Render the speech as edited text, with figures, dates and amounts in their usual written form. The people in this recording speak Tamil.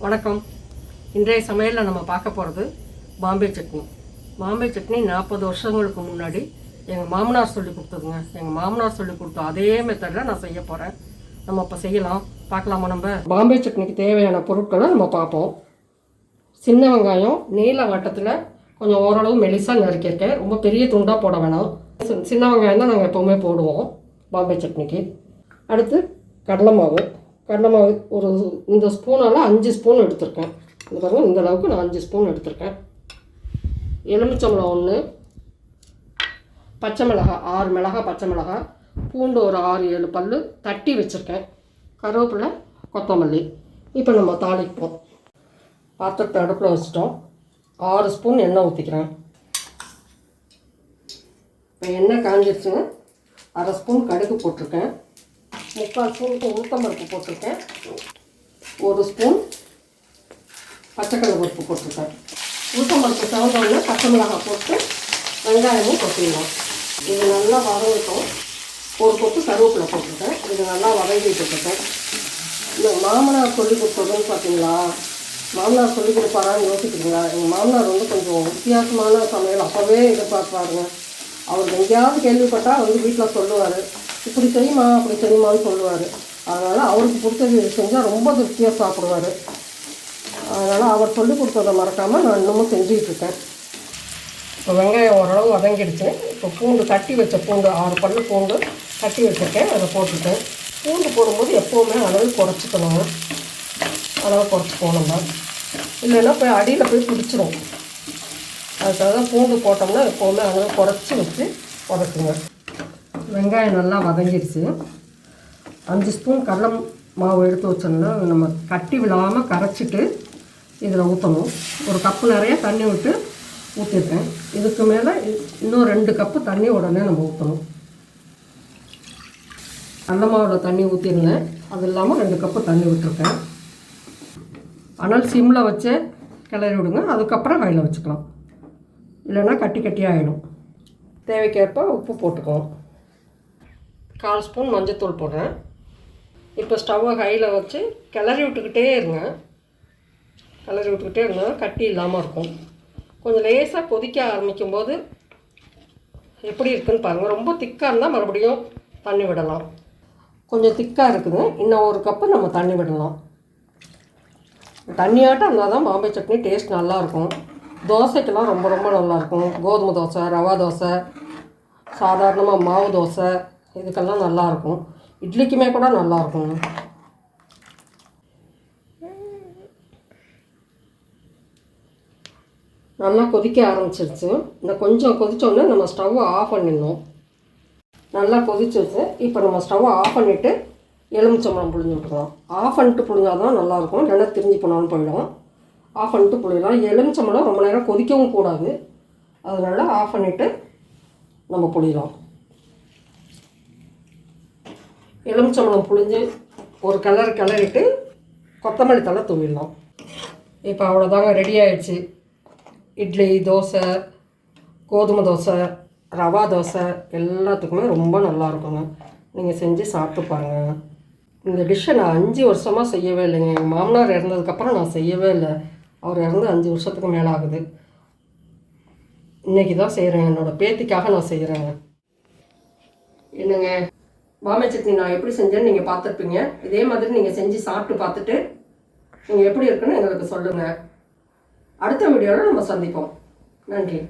வணக்கம். இன்றைய சமையலில் நம்ம பார்க்க போகிறது பாம்பே சட்னி. பாம்பே சட்னி 40 வருஷங்களுக்கு முன்னாடி எங்கள் மாமனார் சொல்லி கொடுத்ததுங்க. எங்கள் மாமனார் சொல்லி கொடுத்த அதே மெத்தடில் நான் செய்ய போகிறேன். நம்ம இப்போ செய்யலாம், பார்க்கலாமா? நம்ம பாம்பே சட்னிக்கு தேவையான பொருட்களை நம்ம பார்ப்போம். சின்ன வெங்காயம் நீல வட்டத்தில் கொஞ்சம் ஓரளவு மெலிசாக நறுக்கியிருக்கேன். ரொம்ப பெரிய துண்டாக போட வேணாம். சின்ன வெங்காயம் தான் நாங்கள் எப்போவுமே போடுவோம் பாம்பே சட்னிக்கு. அடுத்து கடலை மாவு ஒரு இந்த ஸ்பூனால் 5 ஸ்பூன் எடுத்திருக்கேன். இந்த பாருங்கள், இந்த அளவுக்கு நான் 5 ஸ்பூன் எடுத்திருக்கேன். எலுமிச்சம்பழம் 1, பச்சை மிளகாய் 6 மிளகாய், பச்சை மிளகாய், பூண்டு ஒரு 6-7 பல் தட்டி வச்சுருக்கேன், கருவேப்பிலை, கொத்தமல்லி. இப்போ நம்ம தாளிப்போம். பாத்திரத்தை அடுப்பில் வச்சுட்டோம். 6 ஸ்பூன் எண்ணெய் ஊற்றிக்கிறேன். இப்போ எண்ணெய் காஞ்சிருச்சுங்க. 1/2 ஸ்பூன் கடுகு போட்டிருக்கேன். 3/4 ஸ்பூன் உளுத்தம்பருப்பு போட்டிருக்கேன். 1 ஸ்பூன் பச்சைக்கடலை பருப்பு போட்டிருக்கேன். உளுத்தம்பருப்பு செவந்தோடனே பச்சை மிளகாய் போட்டு வெங்காயமும் கொட்டிடலாம். இது நல்லா வதங்கிட்டோம். 1 கொத்து கருவேப்பிலை போட்டிருக்கேன். இது நல்லா வதங்கிட்டு இருக்கேன். இந்த மாமனார் சொல்லி கொடுத்ததுன்னு பார்த்தீங்களா? மாமனார் சொல்லி கொடுப்பாரான்னு யோசிக்கிறீங்களா? எங்கள் மாமனார் கொஞ்சம் வித்தியாசமான சமையல் அப்போவே எதிர்பார்ப்பாருங்க. அவர் எங்கேயாவது கேள்விப்பட்டால் வீட்டில் சொல்லுவார், இப்படி செய்யுமா அப்படி செய்யுமான்னு சொல்லுவார். அதனால் அவருக்கு பிடிச்சது செஞ்சால் ரொம்ப திருப்தியாக சாப்பிடுவார். அதனால் அவர் சொல்லி கொடுத்ததை மறக்காமல் நான் இன்னமும் செஞ்சிகிட்ருக்கேன். இப்போ வெங்காயம் ஓரளவு வதங்கிடுச்சு. இப்போ பூண்டு தட்டி வச்ச பூண்டு 6 பல் பூண்டு தட்டி வச்சுருக்கேன், அதை போட்டுட்டேன். பூண்டு போடும்போது எப்போவுமே அளவு குறைச்சிக்கணுங்க. அளவு குறைச்சிப்போம். நம்ம இல்லைன்னா போய் அடியில் போய் பிடிச்சிரும். அதுக்காக தான் பூண்டு போட்டோம்னா எப்போவுமே அளவு குறைச்சி வச்சு உதக்குங்க. வெங்காயம் நல்லா வதங்கிடுச்சு. 5 ஸ்பூன் கடலை மாவு எடுத்து வச்சோம்னா நம்ம கட்டி விடாமல் கரைச்சிட்டு இதில் ஊற்றணும். 1 கப்பு நிறைய தண்ணி விட்டு ஊற்றிருக்கேன். இதுக்கு மேலே இன்னும் 2 கப்பு தண்ணி உடனே நம்ம ஊற்றணும். கடலை மாவில் தண்ணி ஊற்றிருந்தேன், அது இல்லாமல் 2 கப்பு தண்ணி விட்டுருக்கேன். ஆனால் சிம்மில் வச்சு கிளறி விடுங்க. அதுக்கப்புறம் கையில் வச்சுக்கலாம், இல்லைன்னா கட்டி கட்டியாகிடும். தேவைக்கேற்ப உப்பு போட்டுக்குவோம். 1/4 ஸ்பூன் மஞ்சத்தூள் போடுறேன். இப்போ ஸ்டவ்வை ஹையில் வச்சு கிளறி விட்டுக்கிட்டே இருங்க. கட்டி இல்லாமல் இருக்கும். கொஞ்சம் லேசாக கொதிக்க ஆரம்பிக்கும் போது எப்படி இருக்குதுன்னு பாருங்கள். ரொம்ப திக்காக இருந்தால் மறுபடியும் தண்ணி விடலாம். கொஞ்சம் திக்காக இருக்குது, இன்னும் 1 கப்பு நம்ம தண்ணி விடலாம். தண்ணியாட்டம் இருந்தால் தான் பாம்பே சட்னி டேஸ்ட் நல்லாயிருக்கும். தோசைக்கெல்லாம் ரொம்ப ரொம்ப நல்லாயிருக்கும். கோதுமை தோசை, ரவா தோசை, சாதாரணமாக மாவு தோசை, இதுக்கெல்லாம் நல்லாயிருக்கும். இட்லிக்குமே கூட நல்லாயிருக்கும். நல்லா கொதிக்க ஆரம்பிச்சிருச்சு. இந்த கொஞ்சம் கொதித்தோடனே நம்ம ஸ்டவ்வை ஆஃப் பண்ணிடணும். நல்லா கொதிச்சிருச்சு. இப்போ நம்ம ஸ்டவ்வை ஆஃப் பண்ணிவிட்டு எலுமிச்சம்பழம் புழிஞ்சு விட்டுக்கலாம். ஆஃப் பண்ணிட்டு புழிஞ்சால் தான் நல்லாயிருக்கும், இல்லைன்னா திரிஞ்சு போனாலும் போயிடும். ஆஃப் பண்ணிட்டு புழியலாம். எலுமிச்சம்பழம் ரொம்ப நேரம் கொதிக்கவும் கூடாது. அதனால் ஆஃப் பண்ணிவிட்டு நம்ம புழியலாம். எலுமிச்சம்பழம் புழிஞ்சு ஒரு கிளறிட்டு கொத்தமல்லி தழை தூவிடலாம். இப்போ அவ்வளோதாங்க, ரெடி ஆகிடுச்சு. இட்லி, தோசை, கோதுமை தோசை, ரவா தோசை எல்லாத்துக்குமே ரொம்ப நல்லாயிருக்குங்க. நீங்கள் செஞ்சு சாப்பிட்டு பாருங்கள். இந்த டிஷ்ஷை நான் 5 வருஷமாக செய்யவே இல்லைங்க. எங்கள் மாமனார் இறந்ததுக்கப்புறம் நான் செய்யவே இல்லை. அவர் இறந்து 5 வருஷத்துக்கு மேலே ஆகுது. இன்றைக்கி தான் செய்கிறேன். என்னோடய பேத்திக்காக நான் செய்கிறேங்க. என்னங்க, பாம்பே சட்னி நான் எப்படி செஞ்சேன்னு நீங்கள் பார்த்துருப்பீங்க. இதே மாதிரி நீங்கள் செஞ்சு சாப்பிட்டு பார்த்துட்டு நீங்கள் எப்படி இருக்குன்னு எங்களுக்கு சொல்லுங்கள். அடுத்த வீடியோவில் நம்ம சந்திப்போம். நன்றி.